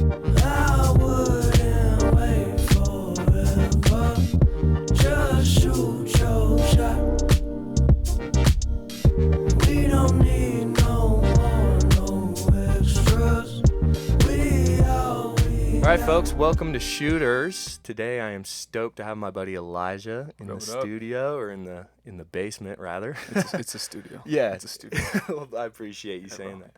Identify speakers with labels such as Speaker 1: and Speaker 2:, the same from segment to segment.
Speaker 1: I wouldn't wait forever. Just shoot your shot. We don't need no more, no extras.
Speaker 2: All right, folks, welcome to Shooters. Today I am stoked to have my buddy Elijah in the studio, or in the basement, rather.
Speaker 3: It's a studio.
Speaker 2: Yeah.
Speaker 3: It's a studio.
Speaker 2: Well, I appreciate you saying that.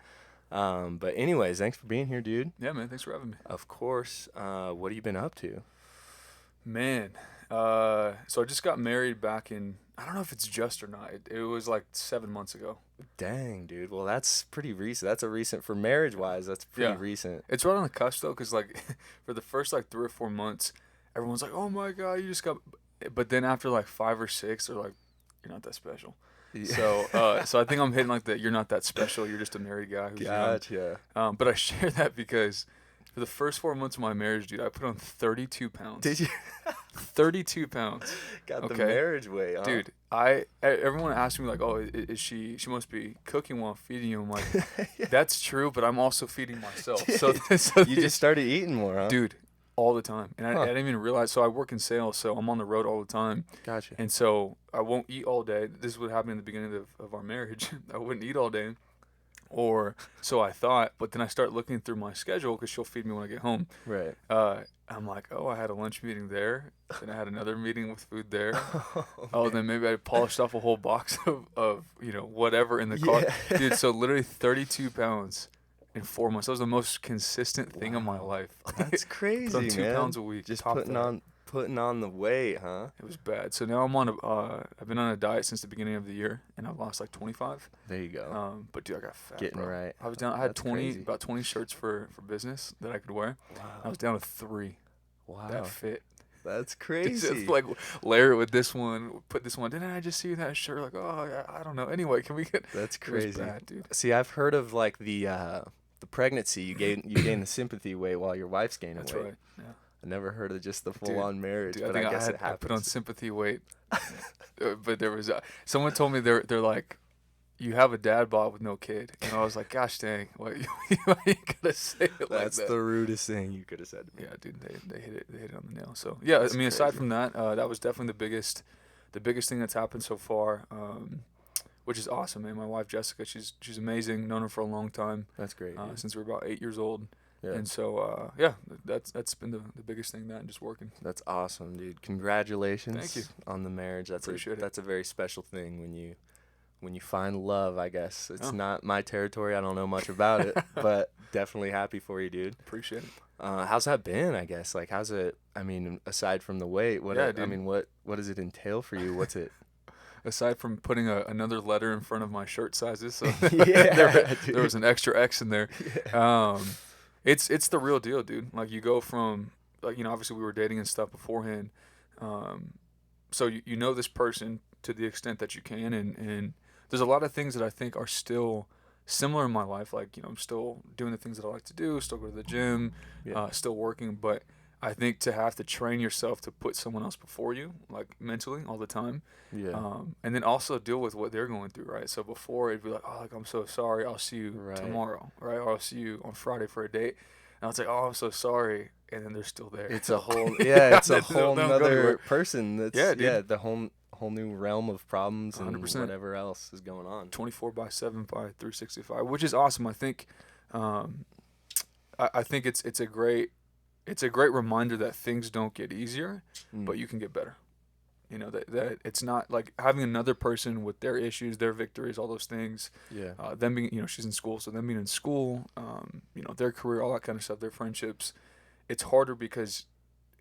Speaker 2: But anyways, thanks for being here, dude.
Speaker 3: Yeah, man. Thanks for having me.
Speaker 2: Of course. What have you been up to?
Speaker 3: Man, so I just got married back in, I don't know if it's just or not. It was like 7 months ago.
Speaker 2: Dang, dude. Well, that's pretty recent. That's a recent, for marriage-wise, that's pretty recent.
Speaker 3: It's right on the cusp, though, because, like, for the first, like, 3 or 4 months, everyone's like, oh, my God, you just got... But then after, like, 5 or 6, they're like, you're not that special. Yeah. So I think I'm hitting, like, the you're not that special, you're just a married guy who's
Speaker 2: Gotcha.
Speaker 3: young. But I share that because for the first 4 months of my marriage, dude, I put on 32 pounds.
Speaker 2: Did you?
Speaker 3: 32 pounds.
Speaker 2: Got the marriage weight, huh?
Speaker 3: Dude, everyone asks me, like, oh, is she must be cooking while feeding you. I'm like, that's true, but I'm also feeding myself.
Speaker 2: Dude,
Speaker 3: so
Speaker 2: you just started eating more, huh?
Speaker 3: Dude, all the time. And I didn't even realize. So I work in sales, so I'm on the road all the time.
Speaker 2: Gotcha.
Speaker 3: And so I won't eat all day. This is what happened in the beginning of our marriage. I wouldn't eat all day. Or so I thought, but then I start looking through my schedule because she'll feed me when I get home.
Speaker 2: Right.
Speaker 3: I'm like, oh, I had a lunch meeting there. Then I had another meeting with food there. Then maybe I polished off a whole box of whatever in the car. Yeah. Dude, so literally 32 pounds in 4 months. That was the most consistent thing of my life.
Speaker 2: That's crazy,
Speaker 3: Put on 2
Speaker 2: man.
Speaker 3: pounds a week.
Speaker 2: Just putting on the weight, huh?
Speaker 3: It was bad. So now I've been on a diet since the beginning of the year, and I've lost like 25.
Speaker 2: There you go.
Speaker 3: But dude, I got fat.
Speaker 2: Getting
Speaker 3: bro.
Speaker 2: right.
Speaker 3: I was down. I had
Speaker 2: That's
Speaker 3: about 20 shirts for business that I could wear.
Speaker 2: Wow.
Speaker 3: I was down to 3.
Speaker 2: Wow.
Speaker 3: That fit.
Speaker 2: That's crazy.
Speaker 3: Just like layer it with this one, put this one. Didn't I just see that shirt? Like, oh, I don't know. Anyway, can we get?
Speaker 2: That's crazy.
Speaker 3: It was bad, dude.
Speaker 2: See, I've heard of like the pregnancy. You gain the sympathy weight while your wife's gaining weight.
Speaker 3: That's right. Yeah.
Speaker 2: I never heard of just the full-on marriage,
Speaker 3: dude,
Speaker 2: but I guess it happens.
Speaker 3: I put on sympathy weight, but there was someone told me they're like, you have a dad bod with no kid, and I was like, gosh dang, what you gotta say it like that?
Speaker 2: That's the rudest thing you could have said to me.
Speaker 3: Yeah, dude, they hit it on the nail. So yeah, that's crazy. Aside from that, that was definitely the biggest thing that's happened so far, which is awesome, man. My wife Jessica, she's amazing. Known her for a long time.
Speaker 2: That's great.
Speaker 3: Since we were about 8 years old.
Speaker 2: Yeah.
Speaker 3: And so, that's been the biggest thing, that and just working.
Speaker 2: That's awesome, dude. Congratulations.
Speaker 3: Thank you.
Speaker 2: On the marriage.
Speaker 3: Appreciate it.
Speaker 2: That's a very special thing when you find love, I guess. It's not my territory. I don't know much about it, but definitely happy for you, dude.
Speaker 3: Appreciate it.
Speaker 2: How's that been, I guess? Like, how's it, I mean, aside from the weight, what does it entail for you? What's it?
Speaker 3: Aside from putting another letter in front of my shirt sizes, so
Speaker 2: there
Speaker 3: was an extra X in there.
Speaker 2: Yeah.
Speaker 3: It's the real deal, dude. Like, you go from, like, obviously we were dating and stuff beforehand. So you know this person to the extent that you can, and there's a lot of things that I think are still similar in my life. Like, I'm still doing the things that I like to do, still go to the gym, still working, but I think to have to train yourself to put someone else before you, like mentally all the time, and then also deal with what they're going through, right? So before it'd be like, oh, like, I'm so sorry, I'll see you tomorrow, right? Or I'll see you on Friday for a date, and I'll say, oh, I'm so sorry, and then they're still there.
Speaker 2: It's a whole it's a whole nother person. That's the whole new realm of problems and
Speaker 3: 100%.
Speaker 2: Whatever else is going on.
Speaker 3: 24/7 by 365, which is awesome. I think, I think it's a great reminder that things don't get easier, but you can get better. That it's not like having another person with their issues, their victories, all those things. Yeah. Them being, she's in school, so them being in school, their career, all that kind of stuff, their friendships. It's harder because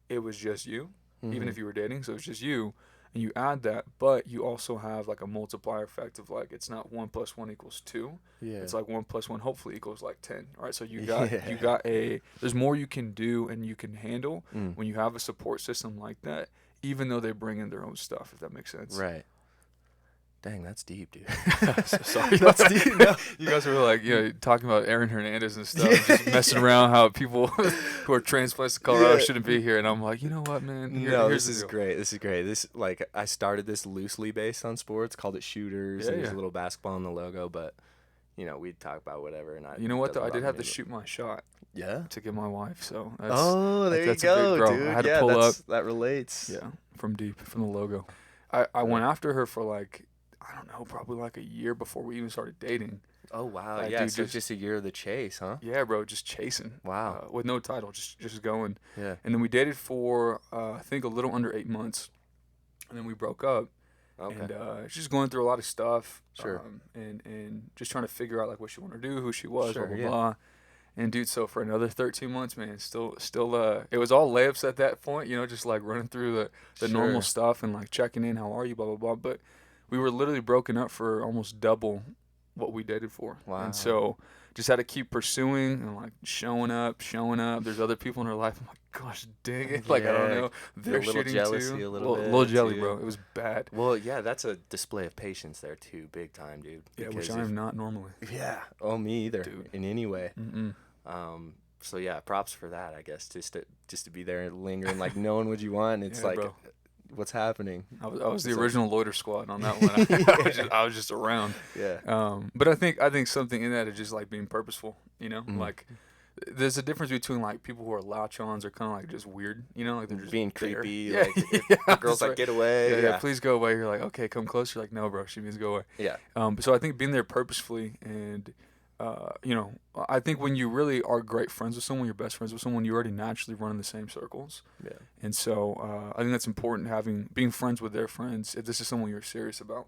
Speaker 3: it was just you, even if you were dating. So it's just you, and you add that, but you also have like a multiplier effect of, like, it's not 1 + 1 = 2. Yeah. It's like 1 + 1 hopefully equals like 10. All right. So you got there's more you can do and you can handle when you have a support system like that, even though they bring in their own stuff, if that makes sense.
Speaker 2: Right. Dang, that's deep, dude.
Speaker 3: So sorry. That's deep. No. You guys were like, talking about Aaron Hernandez and stuff, just messing around how people who are transplants to Colorado shouldn't be here. And I'm like, you know what, man?
Speaker 2: This is great. This, like, I started this loosely based on sports, called it Shooters. There's a little basketball in the logo, but you know, we'd talk about whatever. And
Speaker 3: You know what, though? I
Speaker 2: doesn't
Speaker 3: did
Speaker 2: bother
Speaker 3: have
Speaker 2: me,
Speaker 3: to
Speaker 2: but-
Speaker 3: shoot my shot
Speaker 2: Yeah.
Speaker 3: to get my wife, so that's
Speaker 2: Oh, there you
Speaker 3: that's a big
Speaker 2: go,
Speaker 3: draw. I
Speaker 2: dude.
Speaker 3: had to
Speaker 2: Yeah,
Speaker 3: pull
Speaker 2: that's, that relates.
Speaker 3: yeah, from deep, from the logo. I went after her for like, I don't know, probably like a year before we even started dating.
Speaker 2: Oh wow.
Speaker 3: Like,
Speaker 2: Yeah.
Speaker 3: dude,
Speaker 2: So just a year of the chase, huh?
Speaker 3: Yeah, bro, just chasing.
Speaker 2: Wow.
Speaker 3: With no title, just going.
Speaker 2: Yeah.
Speaker 3: And then we dated for I think a little under 8 months, and then we broke up.
Speaker 2: Okay.
Speaker 3: And she's going through a lot of stuff.
Speaker 2: Sure.
Speaker 3: And just trying to figure out like what she wanted to do, who she was,
Speaker 2: Sure,
Speaker 3: blah blah
Speaker 2: yeah.
Speaker 3: blah. And dude, so for another 13 months, man, still it was all layups at that point, you know, just like running through the normal
Speaker 2: Sure.
Speaker 3: stuff and like checking in, how are you, blah blah blah. But we were literally broken up for almost double what we dated for.
Speaker 2: Wow.
Speaker 3: And so just had to keep pursuing and like showing up. There's other people in her life. I'm like, gosh dang it. Like, I don't
Speaker 2: Yeah,
Speaker 3: know. They're
Speaker 2: little
Speaker 3: shooting
Speaker 2: jealousy
Speaker 3: too.
Speaker 2: a little
Speaker 3: little
Speaker 2: bit,
Speaker 3: jelly,
Speaker 2: too.
Speaker 3: bro. It was bad.
Speaker 2: Well, yeah, that's a display of patience there too, big time, dude.
Speaker 3: Yeah, which
Speaker 2: because
Speaker 3: I am not normally.
Speaker 2: Yeah. Oh, me either.
Speaker 3: Dude.
Speaker 2: In any way.
Speaker 3: Mm-mm.
Speaker 2: So yeah, props for that, I guess. Just to be there and lingering, like knowing what you want. It's
Speaker 3: Yeah,
Speaker 2: like,
Speaker 3: bro.
Speaker 2: what's happening?
Speaker 3: I was the
Speaker 2: So-
Speaker 3: original loiter squad on that one. I was just around.
Speaker 2: Yeah.
Speaker 3: But I think something in that is just like being purposeful. You know,
Speaker 2: Mhm.
Speaker 3: like there's a difference between like people who are latch-ons or kind of like just weird. You know, like they're just
Speaker 2: Being
Speaker 3: there.
Speaker 2: creepy.
Speaker 3: Yeah,
Speaker 2: Like if
Speaker 3: yeah,
Speaker 2: the girl's
Speaker 3: that's
Speaker 2: like,
Speaker 3: right.
Speaker 2: get away.
Speaker 3: Yeah,
Speaker 2: Yeah.
Speaker 3: yeah, please go away. You're like, okay, come close. You're like, no, bro. She means go away.
Speaker 2: Yeah.
Speaker 3: So I think being there purposefully and, you know, I think when you really are great friends with someone, you're best friends with someone, you already naturally run in the same circles.
Speaker 2: Yeah.
Speaker 3: And so I think that's important, being friends with their friends, if this is someone you're serious about,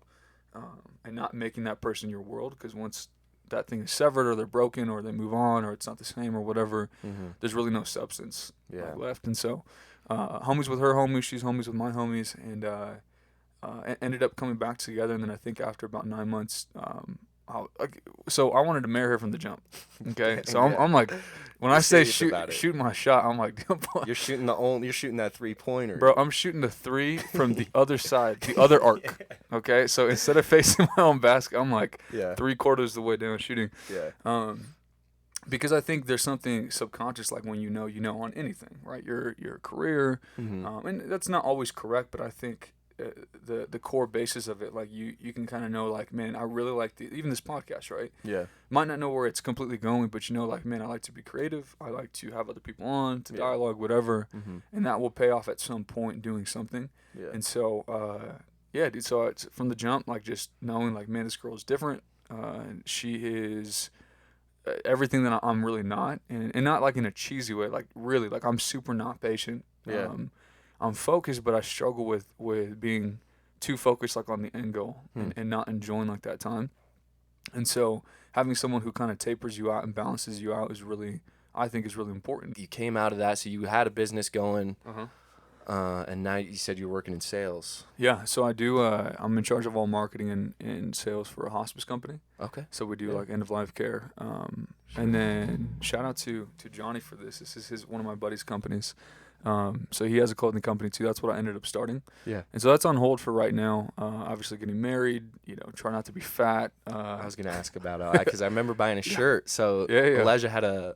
Speaker 3: and not making that person your world, because once that thing is severed or they're broken or they move on or it's not the same or whatever,
Speaker 2: Mm-hmm.
Speaker 3: there's really no substance
Speaker 2: Yeah.
Speaker 3: left. And so homies with her homies, she's homies with my homies, and ended up coming back together. And then I think after about 9 months, so I wanted to marry her from the jump. Okay, so
Speaker 2: Yeah.
Speaker 3: I'm like, when I
Speaker 2: You're
Speaker 3: say
Speaker 2: serious about it.
Speaker 3: shoot my shot, I'm like,
Speaker 2: You're shooting that 3-pointer.
Speaker 3: bro, I'm shooting the three from the other side, the other arc. Okay, so instead of facing my own basket, I'm like
Speaker 2: Yeah.
Speaker 3: 3/4 the way down shooting.
Speaker 2: Yeah.
Speaker 3: Because I think there's something subconscious, like when you know on anything, right? Your career,
Speaker 2: Mm-hmm.
Speaker 3: and that's not always correct, but I think the core basis of it, like you can kind of know, like, man, I really like even this podcast, right?
Speaker 2: Yeah.
Speaker 3: Might not know where it's completely going, but you know, like, man, I like to be creative. I like to have other people on to
Speaker 2: Yeah.
Speaker 3: dialogue, whatever,
Speaker 2: Mm-hmm.
Speaker 3: and that will pay off at some point doing something.
Speaker 2: Yeah.
Speaker 3: And so, yeah, dude. So it's from the jump, like just knowing, like, man, this girl is different. And she is everything that I'm really not, and not like in a cheesy way. Like really, like I'm super not patient.
Speaker 2: Yeah.
Speaker 3: I'm focused, but I struggle with being too focused, like on the end goal, and not enjoying like that time. And so having someone who kind of tapers you out and balances you out is really, I think, is really important.
Speaker 2: You came out of that, so you had a business going,
Speaker 3: Uh-huh.
Speaker 2: and now you said you're working in sales.
Speaker 3: Yeah, so I do. I'm in charge of all marketing and sales for a hospice company.
Speaker 2: Okay.
Speaker 3: So we do
Speaker 2: Yeah.
Speaker 3: like end of life care. And then shout out to Johnny for this. This is one of my buddy's companies. So he has a clothing company too. That's what I ended up starting.
Speaker 2: Yeah.
Speaker 3: And so that's on hold for right now. Obviously getting married. Try not to be fat.
Speaker 2: I was gonna ask about that because I remember buying a shirt. So
Speaker 3: Yeah.
Speaker 2: Elijah had an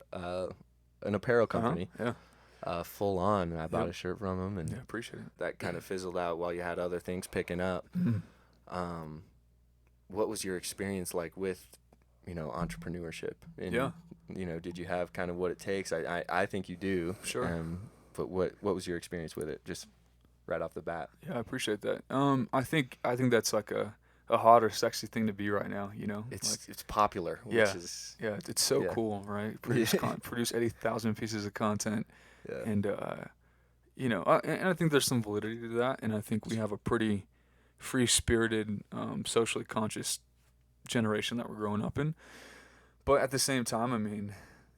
Speaker 2: apparel
Speaker 3: Uh-huh.
Speaker 2: company,
Speaker 3: Yeah.
Speaker 2: full on, and I bought
Speaker 3: Yep.
Speaker 2: a shirt from him, and
Speaker 3: Yeah. Appreciate it.
Speaker 2: that kind of fizzled out while you had other things picking up.
Speaker 3: Mhm.
Speaker 2: What was your experience like with, entrepreneurship? And,
Speaker 3: Yeah.
Speaker 2: Did you have kind of what it takes? I think you do.
Speaker 3: Sure.
Speaker 2: But what was your experience with it? Just right off the bat.
Speaker 3: Yeah, I appreciate that. I think that's like a hot or sexy thing to be right now.
Speaker 2: It's popular, which
Speaker 3: Yeah.
Speaker 2: is
Speaker 3: Yeah, it's so
Speaker 2: Yeah.
Speaker 3: cool, right? Produce 80,000 pieces of content.
Speaker 2: yeah.
Speaker 3: And and I think there's some validity to that, and I think we have a pretty free-spirited, socially conscious generation that we're growing up in. But at the same time, I mean,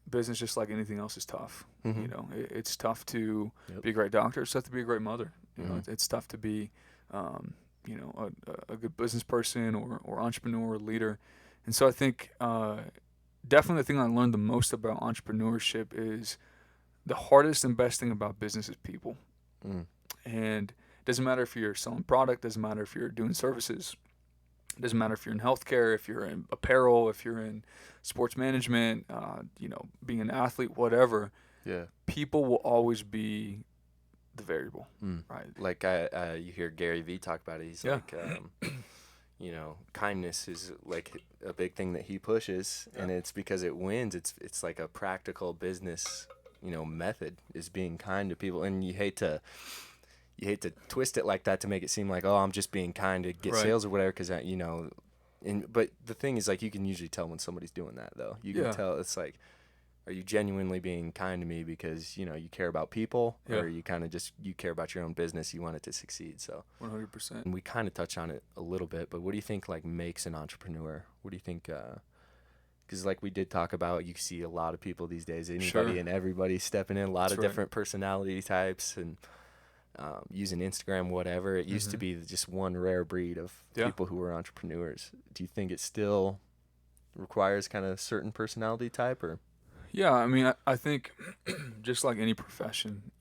Speaker 3: business, just like anything else, is tough.
Speaker 2: Mhm.
Speaker 3: It's tough to
Speaker 2: Yep.
Speaker 3: be a great doctor. It's tough to be a great mother.
Speaker 2: Mhm.
Speaker 3: It's tough to be, a good business person or entrepreneur or leader. And so I think definitely the thing I learned the most about entrepreneurship is the hardest and best thing about business is people.
Speaker 2: Mm.
Speaker 3: And it doesn't matter if you're selling product, doesn't matter if you're doing services, it doesn't matter if you're in healthcare, if you're in apparel, if you're in sports management, being an athlete, whatever.
Speaker 2: Yeah.
Speaker 3: People will always be the variable,
Speaker 2: Mm.
Speaker 3: right?
Speaker 2: Like you hear Gary Vee talk about it. He's
Speaker 3: Yeah.
Speaker 2: like, kindness is like a big thing that he pushes, and it's because it wins. It's like a practical business, method is being kind to people, and you hate to twist it like that to make it seem like, oh, I'm just being kind to get
Speaker 3: Right.
Speaker 2: sales or whatever, because but the thing is, like, you can usually tell when somebody's doing that, though. You can tell. It's like, are you genuinely being kind to me because you care about people, or are you kind of just you care about your own business, you want it to succeed? So
Speaker 3: 100%.
Speaker 2: and we kind of touch on it a little bit, but what do you think like makes an entrepreneur? What do you think? Because like we did talk about, you see a lot of people these days, anybody and everybody stepping in, a lot of different personality types, and using Instagram, whatever. It used to be just one rare breed of people who were entrepreneurs. Do you think it still requires kind of certain personality type, or?
Speaker 3: Yeah, I mean, I think just like any profession,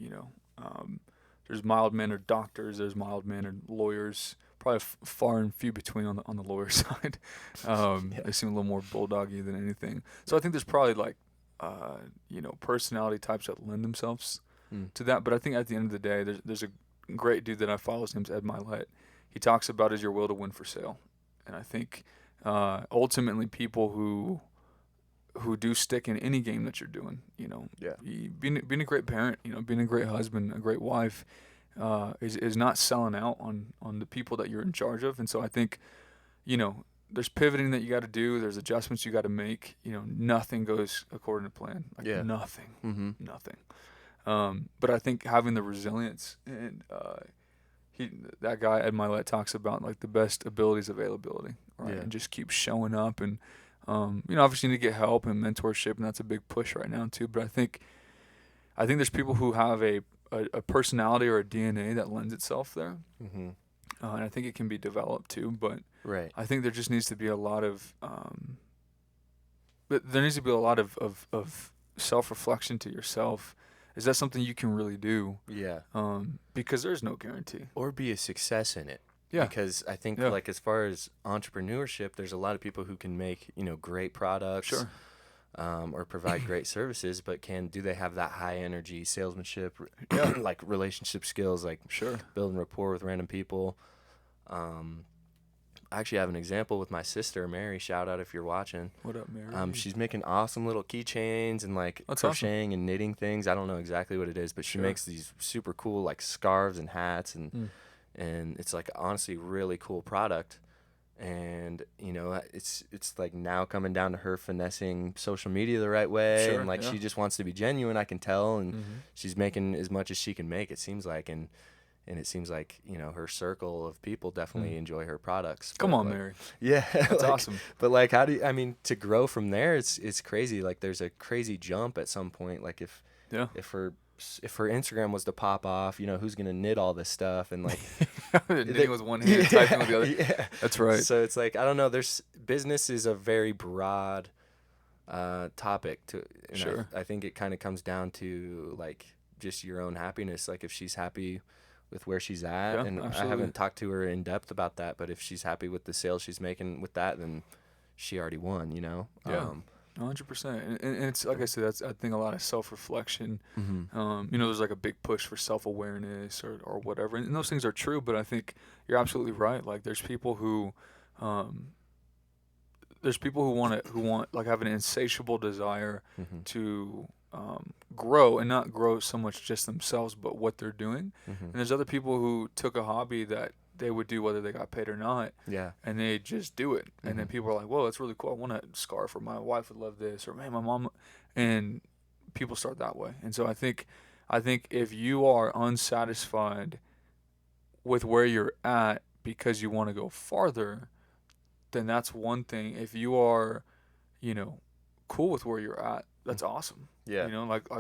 Speaker 3: there's mild-mannered doctors, there's mild-mannered lawyers, probably far and few between on the lawyer side. They seem a little more bulldoggy than anything. So I think there's probably like, personality types that lend themselves to that. But I think at the end of the day, there's a great dude that I follow. His name's Ed Milet. He talks about is your will to win for sale. And I think ultimately people who do stick in any game that you're doing, being a great parent, being a great husband, a great wife, is not selling out on the people that you're in charge of. And so I think, there's pivoting that you got to do. There's adjustments you got to make. Nothing goes according to plan. Nothing. But I think having the resilience, and that guy Ed Milet talks about like the best abilities availability, right? And just keep showing up, and obviously you need to get help and mentorship, and that's a big push right now too. But I think there's people who have a personality or a DNA that lends itself there, and I think it can be developed too. But I think there just needs to be a lot of self-reflection to yourself. Is that something you can really do?
Speaker 2: Yeah.
Speaker 3: Because there's no guarantee.
Speaker 2: Or be a success in it.
Speaker 3: Yeah.
Speaker 2: Because I think like as far as entrepreneurship, there's a lot of people who can make, great products.
Speaker 3: Sure.
Speaker 2: Or provide great services, but do they have that high energy salesmanship, like relationship skills, like building rapport with random people? I actually have an example with my sister, Mary. Shout out if you're watching.
Speaker 3: What up, Mary?
Speaker 2: She's making awesome little keychains and like
Speaker 3: That's
Speaker 2: crocheting and knitting things. I don't know exactly what it is, but she makes these super cool like scarves and hats, and it's like honestly really cool product. And it's like now coming down to her finessing social media the right way, and like she just wants to be genuine, I can tell, and she's making as much as she can make, it seems like, and it seems like her circle of people definitely enjoy her products.
Speaker 3: Come on,
Speaker 2: like,
Speaker 3: Mary.
Speaker 2: Yeah,
Speaker 3: that's awesome.
Speaker 2: But like, how do you, I mean, to grow from there, it's crazy. Like, there's a crazy jump at some point. Like if her Instagram was to pop off, who's gonna knit all this stuff, and like
Speaker 3: knitting with one hand, typing with the other.
Speaker 2: Yeah,
Speaker 3: that's right.
Speaker 2: So it's like, I don't know. Business is a very broad topic to. And I think it kind of comes down to like just your own happiness. Like if she's happy with where she's at, and absolutely. I haven't talked to her in depth about that, but if she's happy with the sales she's making with that, then she already won.
Speaker 3: Yeah. 100%, and it's like I said, that's I think a lot of self-reflection. There's like a big push for self-awareness or whatever, and those things are true. But I think you're absolutely right. Like there's people who want like have an insatiable desire to grow, and not grow so much just themselves, but what they're doing. And there's other people who took a hobby that they would do whether they got paid or not. Yeah. And they just do it. And then people are like, whoa, that's really cool. I want a scarf, or my wife would love this, or man, my mom. And people start that way. And so I think if you are unsatisfied with where you're at because you want to go farther, then that's one thing. If you are, cool with where you're at, that's awesome. Yeah.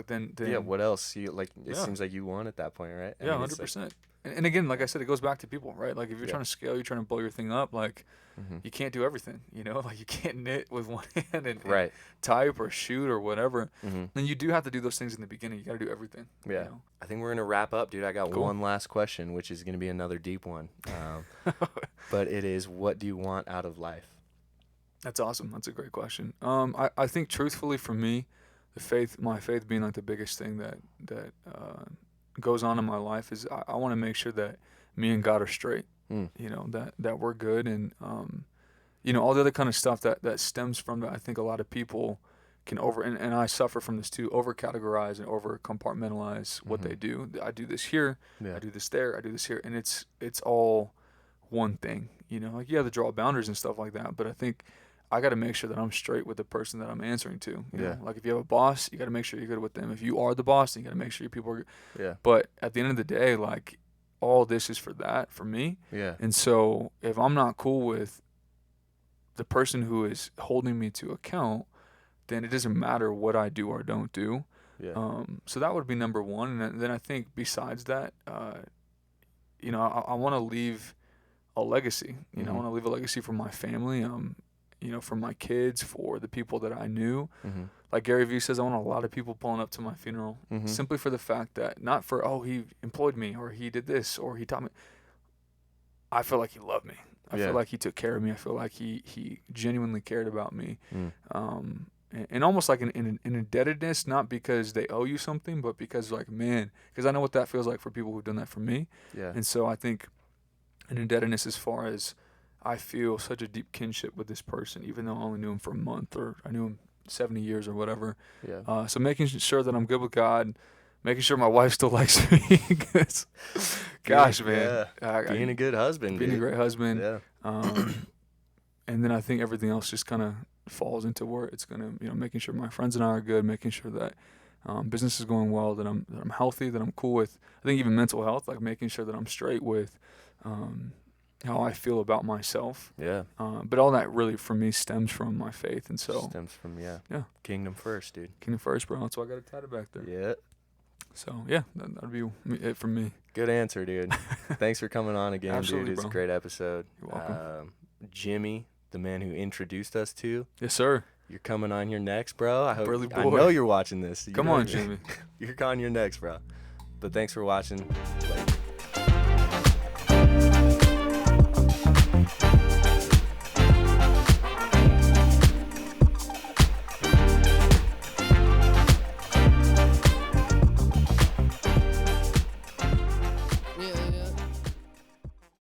Speaker 3: Then
Speaker 2: yeah, what else? It seems like you won at that point, right?
Speaker 3: Yeah, 100%. And again, like I said, it goes back to people, right? Like if you're trying to scale, you're trying to blow your thing up, like you can't do everything, like you can't knit with one hand and type or shoot or whatever. And you do have to do those things in the beginning. You got to do everything. Yeah.
Speaker 2: I think we're going to wrap up, dude. I got one last question, which is going to be another deep one. But it is, what do you want out of life?
Speaker 3: That's awesome. That's a great question. I think truthfully for me, my faith being like the biggest thing that goes on in my life is I want to make sure that me and God are straight. You know, that we're good, and you know, all the other kind of stuff that stems from that. I think a lot of people can and I suffer from this too, over categorize and over compartmentalize what they do. I do this here, I do this there, I do this here, and it's all one thing. You know, like you have to draw boundaries and stuff like that, but I think I got to make sure that I'm straight with the person that I'm answering to. You know? Like if you have a boss, you got to make sure you're good with them. If you are the boss, then you got to make sure your people are good.
Speaker 2: Yeah.
Speaker 3: But at the end of the day, like all this is for me.
Speaker 2: Yeah.
Speaker 3: And so if I'm not cool with the person who is holding me to account, then it doesn't matter what I do or don't do.
Speaker 2: Yeah.
Speaker 3: So that would be number one. And then I think besides that, you know, I want to leave a legacy. You know, I want to leave a legacy for my family, you know, for my kids, for the people that I knew. Like Gary Vee says, I want a lot of people pulling up to my funeral simply for the fact that, not for, oh, he employed me or he did this or he taught me. I feel like he loved me. I feel like he took care of me. I feel like he genuinely cared about me. And almost like an indebtedness, not because they owe you something, but because like, man, because I know what that feels like for people who've done that for me.
Speaker 2: Yeah.
Speaker 3: And so I think an indebtedness as far as I feel such a deep kinship with this person, even though I only knew him for a month or I knew him 70 years or whatever.
Speaker 2: Yeah.
Speaker 3: So making sure that I'm good with God, making sure my wife still likes me. Gosh, man.
Speaker 2: Being a good husband.
Speaker 3: Being a great husband.
Speaker 2: Yeah.
Speaker 3: And then I think everything else just kind of falls into where it's going to, you know, making sure my friends and I are good, making sure that business is going well, that I'm healthy, that I'm cool with, I think even mental health, like making sure that I'm straight with how I feel about myself.
Speaker 2: Yeah.
Speaker 3: But all that really for me stems from my faith. And so
Speaker 2: stems from,
Speaker 3: yeah.
Speaker 2: Kingdom first, dude.
Speaker 3: Kingdom first, bro. That's why I got it tatted back there.
Speaker 2: Yeah.
Speaker 3: So yeah, that'd be it from me.
Speaker 2: Good answer, dude. Thanks for coming on again,
Speaker 3: Absolutely,
Speaker 2: dude. It's
Speaker 3: bro.
Speaker 2: a great episode.
Speaker 3: You're welcome.
Speaker 2: Jimmy, the man who introduced us to.
Speaker 3: Yes, sir.
Speaker 2: You're coming on here next, bro. I
Speaker 3: Burly
Speaker 2: I
Speaker 3: boy.
Speaker 2: know you're watching this.
Speaker 3: Come on, Jimmy.
Speaker 2: You're on your next, bro. But thanks for watching.